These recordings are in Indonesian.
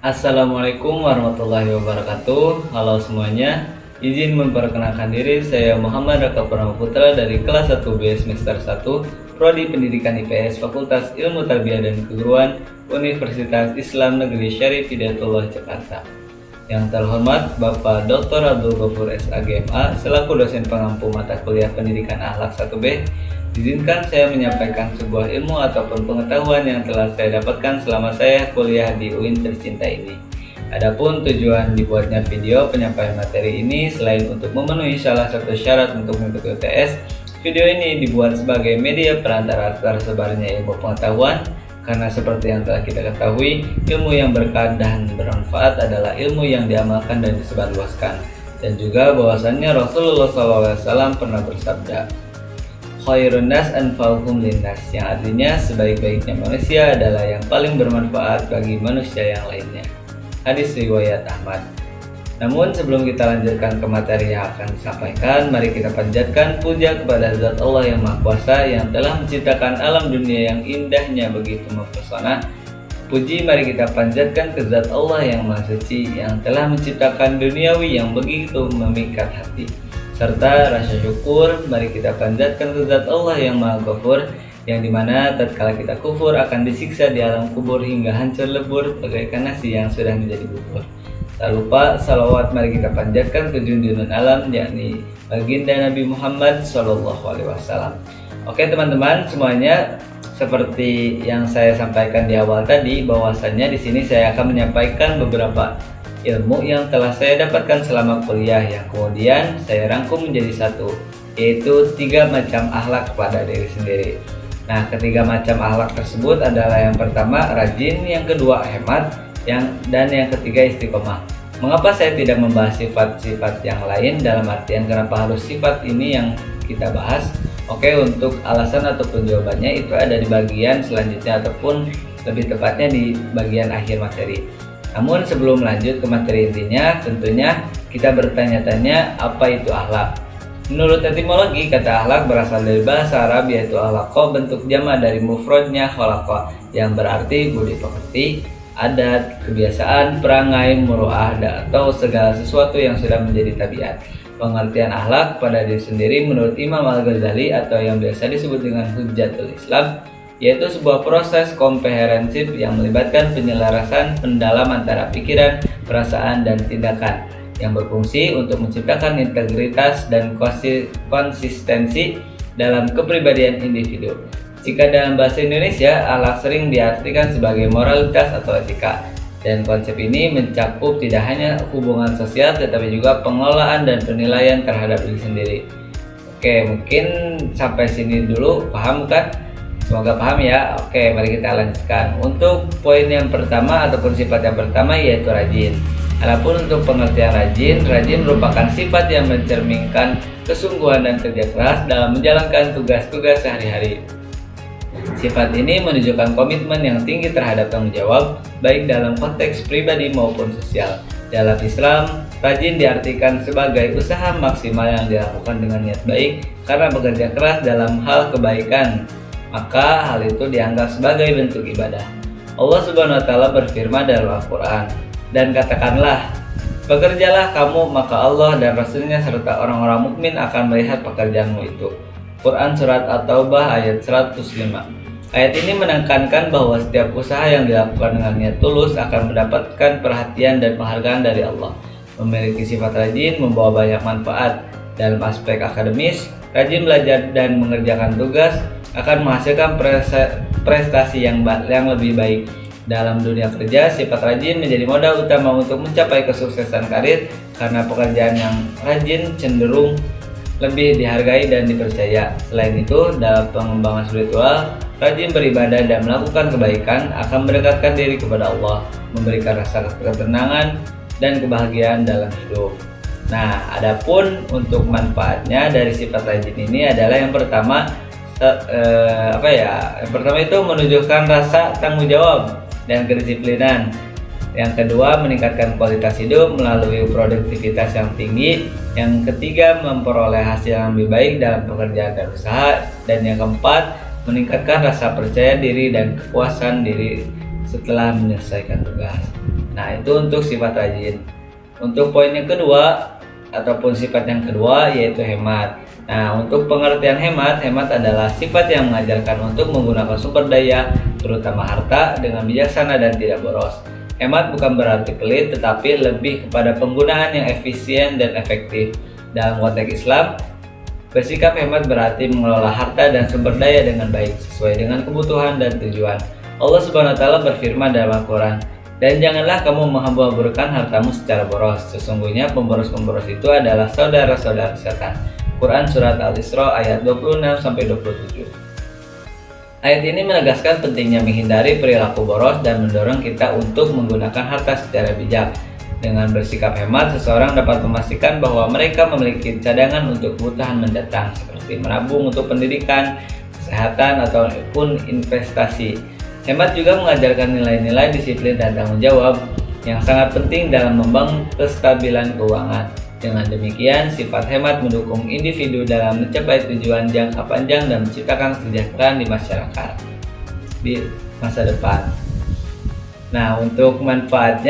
Assalamualaikum warahmatullahi wabarakatuh. Halo semuanya, izin memperkenalkan diri. Saya Muhammad Raka Putra dari kelas 1B semester 1 Prodi Pendidikan IPS Fakultas Ilmu Tarbiyah dan Keguruan Universitas Islam Negeri Syarif Hidayatullah Jakarta. Yang terhormat Bapak Dr. Abdul Ghafur SAGMA selaku dosen pengampu mata kuliah Pendidikan Akhlak 1B, izinkan saya menyampaikan sebuah ilmu ataupun pengetahuan yang telah saya dapatkan selama saya kuliah di UIN tercinta ini. Adapun tujuan dibuatnya video penyampaian materi ini selain untuk memenuhi salah satu syarat untuk mengikuti UTS, video ini dibuat sebagai media perantara tersebarnya ilmu pengetahuan, karena seperti yang telah kita ketahui, ilmu yang berkah dan bermanfaat adalah ilmu yang diamalkan dan disebarluaskan. Dan juga bahwasannya Rasulullah SAW pernah bersabda, khairun nas anfa'uhum linnas, yang artinya sebaik-baiknya manusia adalah yang paling bermanfaat bagi manusia yang lainnya. Hadis riwayat Ahmad. Namun sebelum kita lanjutkan ke materi yang akan disampaikan, mari kita panjatkan puja kepada Zat Allah yang Maha Kuasa yang telah menciptakan alam dunia yang indahnya begitu mempesona. Puji mari kita panjatkan ke Zat Allah yang Maha Suci yang telah menciptakan duniawi yang begitu memikat hati. Serta rasa syukur mari kita panjatkan ke Zat Allah yang Maha Ghafur, yang dimana tatkala kita kufur akan disiksa di alam kubur hingga hancur lebur bagaikan nasi yang sudah menjadi bubur. Tak lupa salawat mari kita panjatkan ke junjungan alam, yakni baginda Nabi Muhammad SAW. Oke teman-teman semuanya, seperti yang saya sampaikan di awal tadi, bahwasannya di sini saya akan menyampaikan beberapa ilmu yang telah saya dapatkan selama kuliah yang kemudian saya rangkum menjadi satu, yaitu 3 macam akhlak pada diri sendiri. Nah, ketiga macam akhlak tersebut adalah yang pertama rajin, yang kedua hemat, dan yang ketiga istiqomah. Mengapa saya tidak membahas sifat-sifat yang lain, dalam artian kenapa harus sifat ini yang kita bahas? Oke, untuk alasan ataupun jawabannya itu ada di bagian selanjutnya ataupun lebih tepatnya di bagian akhir materi. Namun sebelum lanjut ke materi intinya, tentunya kita bertanya-tanya apa itu akhlak. Menurut etimologi, kata akhlak berasal dari bahasa Arab yaitu akhlaqo, bentuk jamak dari mufradnya khalaqa yang berarti budi pekerti, adat, kebiasaan, perangai, muru'ah, atau segala sesuatu yang sudah menjadi tabiat. Pengertian akhlak pada diri sendiri menurut Imam Al-Ghazali atau yang biasa disebut dengan Hujjatul Islam, yaitu sebuah proses komprehensif yang melibatkan penyelarasan pendalam antara pikiran, perasaan, dan tindakan yang berfungsi untuk menciptakan integritas dan konsistensi dalam kepribadian individu. Jika dalam bahasa Indonesia, akhlak sering diartikan sebagai moralitas atau etika, dan konsep ini mencakup tidak hanya hubungan sosial tetapi juga pengelolaan dan penilaian terhadap diri sendiri. Oke, mungkin sampai sini dulu, paham kan? Semoga paham ya. Oke, mari kita lanjutkan. Untuk poin yang pertama ataupun sifat yang pertama yaitu rajin. Adapun untuk pengertian rajin merupakan sifat yang mencerminkan kesungguhan dan kerja keras dalam menjalankan tugas-tugas sehari-hari. Sifat ini menunjukkan komitmen yang tinggi terhadap tanggung jawab, baik dalam konteks pribadi maupun sosial. Dalam Islam, rajin diartikan sebagai usaha maksimal yang dilakukan dengan niat baik karena bekerja keras dalam hal kebaikan, maka hal itu dianggap sebagai bentuk ibadah. Allah Subhanahu wa Ta'ala berfirman dalam Al-Quran, dan katakanlah, bekerjalah kamu, maka Allah dan Rasulnya serta orang-orang mukmin akan melihat pekerjaanmu itu. Quran Surat At-Taubah ayat 105. Ayat ini menekankan bahwa setiap usaha yang dilakukan dengan niat tulus akan mendapatkan perhatian dan penghargaan dari Allah. Memiliki sifat rajin membawa banyak manfaat. Dalam aspek akademis, rajin belajar dan mengerjakan tugas akan menghasilkan prestasi yang lebih baik. Dalam dunia kerja, sifat rajin menjadi modal utama untuk mencapai kesuksesan karir karena pekerjaan yang rajin cenderung lebih dihargai dan dipercaya. Selain itu, dalam pengembangan spiritual, rajin beribadah dan melakukan kebaikan akan mendekatkan diri kepada Allah, memberikan rasa ketenangan dan kebahagiaan dalam hidup. Nah, adapun untuk manfaatnya dari sifat rajin ini adalah yang pertama, Yang pertama itu menunjukkan rasa tanggung jawab dan kedisiplinan. Yang kedua, meningkatkan kualitas hidup melalui produktivitas yang tinggi. Yang ketiga, memperoleh hasil yang lebih baik dalam pekerjaan dan usaha. Dan yang keempat, meningkatkan rasa percaya diri dan kepuasan diri setelah menyelesaikan tugas. Nah, itu untuk sifat rajin. Untuk poin yang kedua ataupun sifat yang kedua yaitu hemat. Nah, untuk pengertian hemat adalah sifat yang mengajarkan untuk menggunakan sumber daya, terutama harta, dengan bijaksana dan tidak boros. Hemat bukan berarti pelit, tetapi lebih kepada penggunaan yang efisien dan efektif. Dalam konteks Islam, bersikap hemat berarti mengelola harta dan sumber daya dengan baik, sesuai dengan kebutuhan dan tujuan. Allah Subhanahu wa taala berfirman dalam Al-Qur'an, "Dan janganlah kamu menghambur-hamburkan hartamu secara boros. Sesungguhnya pemboros-pemboros itu adalah saudara-saudara setan." Quran Surat Al-Isra ayat 26-27. Ayat ini menegaskan pentingnya menghindari perilaku boros dan mendorong kita untuk menggunakan harta secara bijak. Dengan bersikap hemat, seseorang dapat memastikan bahwa mereka memiliki cadangan untuk kebutuhan mendatang, seperti menabung untuk pendidikan, kesehatan, ataupun investasi. Hemat juga mengajarkan nilai-nilai disiplin dan tanggung jawab yang sangat penting dalam membangun kestabilan keuangan. Dengan demikian, sifat hemat mendukung individu dalam mencapai tujuan jangka panjang dan menciptakan kesejahteraan di masyarakat di masa depan. Nah, untuk manfaat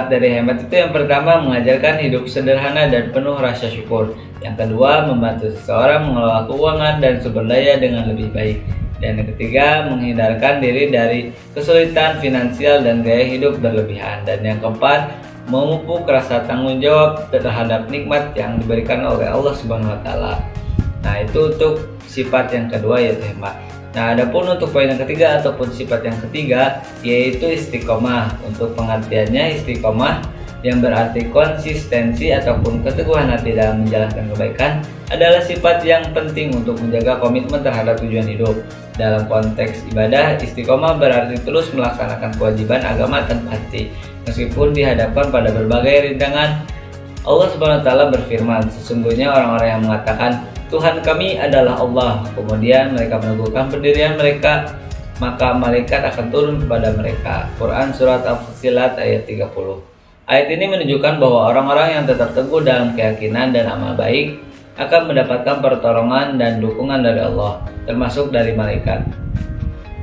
dari hemat itu yang pertama mengajarkan hidup sederhana dan penuh rasa syukur. Yang kedua, membantu seseorang mengelola keuangan dan sumber daya dengan lebih baik. Dan yang ketiga, menghindarkan diri dari kesulitan finansial dan gaya hidup berlebihan. Dan yang keempat, memupuk rasa tanggung jawab terhadap nikmat yang diberikan oleh Allah Subhanahu wa taala. Nah, itu untuk sifat yang kedua yaitu hemat. Nah, adapun untuk poin yang ketiga ataupun sifat yang ketiga yaitu istiqomah. Untuk pengertiannya, istiqomah yang berarti konsistensi ataupun keteguhan hati dalam menjalankan kebaikan adalah sifat yang penting untuk menjaga komitmen terhadap tujuan hidup. Dalam konteks ibadah, istiqomah berarti terus melaksanakan kewajiban agama tanpa henti, meskipun dihadapkan pada berbagai rintangan. Allah Subhanahu wa taala berfirman, "Sesungguhnya orang-orang yang mengatakan Tuhan kami adalah Allah, kemudian mereka meneguhkan pendirian mereka, maka malaikat akan turun kepada mereka." Quran Surat Al-Fussilat ayat 30. Ayat ini menunjukkan bahwa orang-orang yang tetap teguh dalam keyakinan dan amal baik akan mendapatkan pertolongan dan dukungan dari Allah, termasuk dari malaikat.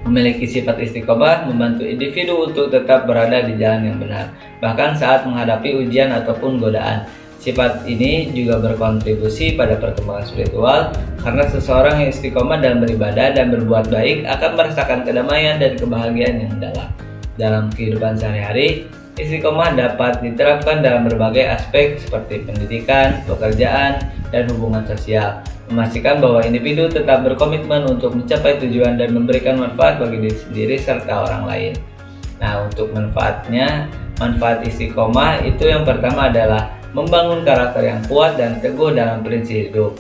Memiliki sifat istiqomah membantu individu untuk tetap berada di jalan yang benar, bahkan saat menghadapi ujian ataupun godaan. Sifat ini juga berkontribusi pada perkembangan spiritual, karena seseorang yang istiqomah dalam beribadah dan berbuat baik akan merasakan kedamaian dan kebahagiaan yang mendalam. Dalam kehidupan sehari-hari, istiqomah dapat diterapkan dalam berbagai aspek seperti pendidikan, pekerjaan, dan hubungan sosial, memastikan bahwa individu tetap berkomitmen untuk mencapai tujuan dan memberikan manfaat bagi diri sendiri serta orang lain. Nah, untuk manfaat istiqomah itu yang pertama adalah membangun karakter yang kuat dan teguh dalam prinsip hidup.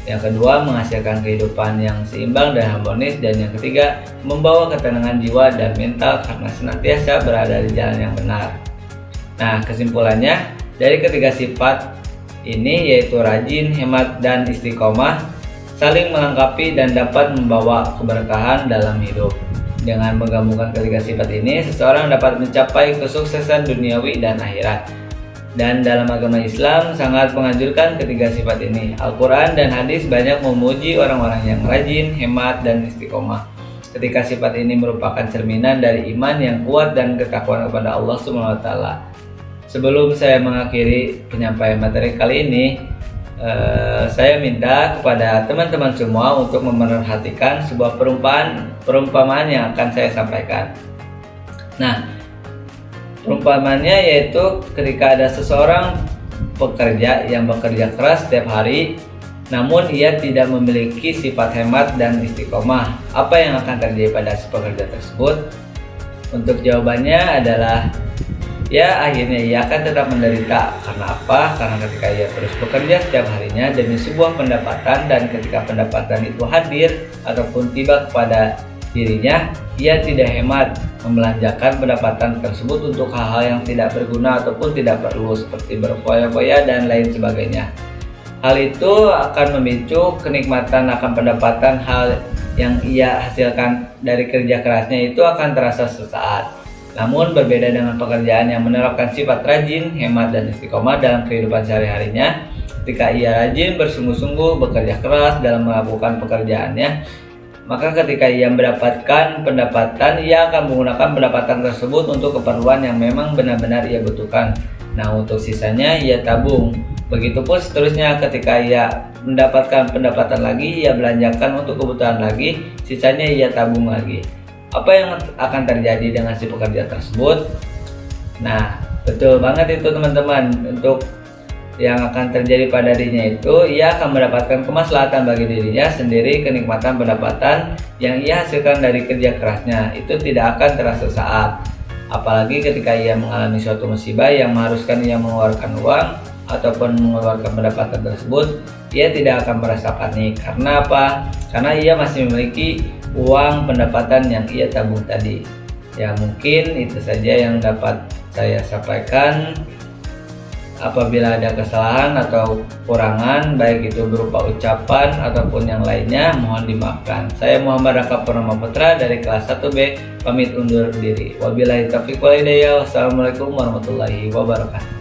Yang kedua, menghasilkan kehidupan yang seimbang dan harmonis. Dan yang ketiga, membawa ketenangan jiwa dan mental karena senantiasa berada di jalan yang benar. Nah, kesimpulannya, dari ketiga sifat ini yaitu rajin, hemat, dan istiqomah saling melengkapi dan dapat membawa keberkahan dalam hidup. Dengan menggabungkan ketiga sifat ini, seseorang dapat mencapai kesuksesan duniawi dan akhirat. Dan dalam agama Islam sangat menganjurkan ketiga sifat ini. Al-Quran dan hadis banyak memuji orang-orang yang rajin, hemat, dan istiqomah. Ketika sifat ini merupakan cerminan dari iman yang kuat dan ketakwaan kepada Allah Subhanahu wa taala. Sebelum saya mengakhiri penyampaian materi kali ini, saya minta kepada teman-teman semua untuk memerhatikan sebuah perumpamaan yang akan saya sampaikan. Nah, perumpamaannya yaitu ketika ada seseorang pekerja yang bekerja keras setiap hari, namun ia tidak memiliki sifat hemat dan istiqomah. Apa yang akan terjadi pada si pekerja tersebut? Untuk jawabannya adalah akhirnya ia akan tetap menderita. Karena apa? Karena ketika ia terus bekerja setiap harinya demi sebuah pendapatan, dan ketika pendapatan itu hadir ataupun tiba kepada dirinya, ia tidak hemat membelanjakan pendapatan tersebut untuk hal-hal yang tidak berguna ataupun tidak perlu, seperti berfoya-foya dan lain sebagainya. Hal itu akan memicu kenikmatan akan pendapatan. Hal yang ia hasilkan dari kerja kerasnya itu akan terasa sesaat. Namun berbeda dengan pekerjaan yang menerapkan sifat rajin, hemat, dan istiqomah dalam kehidupan sehari-harinya, ketika ia rajin bersungguh-sungguh bekerja keras dalam melakukan pekerjaannya, Maka ketika ia mendapatkan pendapatan, ia akan menggunakan pendapatan tersebut untuk keperluan yang memang benar-benar ia butuhkan. Nah, untuk sisanya ia tabung. Begitupun seterusnya, ketika ia mendapatkan pendapatan lagi, ia belanjakan untuk kebutuhan lagi, sisanya ia tabung lagi. Apa yang akan terjadi dengan si pekerja tersebut? Nah, betul banget itu teman-teman. Untuk yang akan terjadi pada dirinya itu, ia akan mendapatkan kemaslahatan bagi dirinya sendiri. Kenikmatan pendapatan yang ia hasilkan dari kerja kerasnya itu tidak akan terasa saat, apalagi ketika ia mengalami suatu musibah yang mengharuskan ia mengeluarkan uang ataupun mengeluarkan pendapatan tersebut, ia tidak akan merasa panik. Karena apa? Karena ia masih memiliki uang pendapatan yang ia tabung tadi. Ya, mungkin itu saja yang dapat saya sampaikan. Apabila ada kesalahan atau kurangan, baik itu berupa ucapan ataupun yang lainnya, mohon dimaafkan. Saya Muhammad Raka Purnama Putra dari kelas 1B, pamit undur diri. Wabillahi taufiq wal hidayah. Wassalamualaikum warahmatullahi wabarakatuh.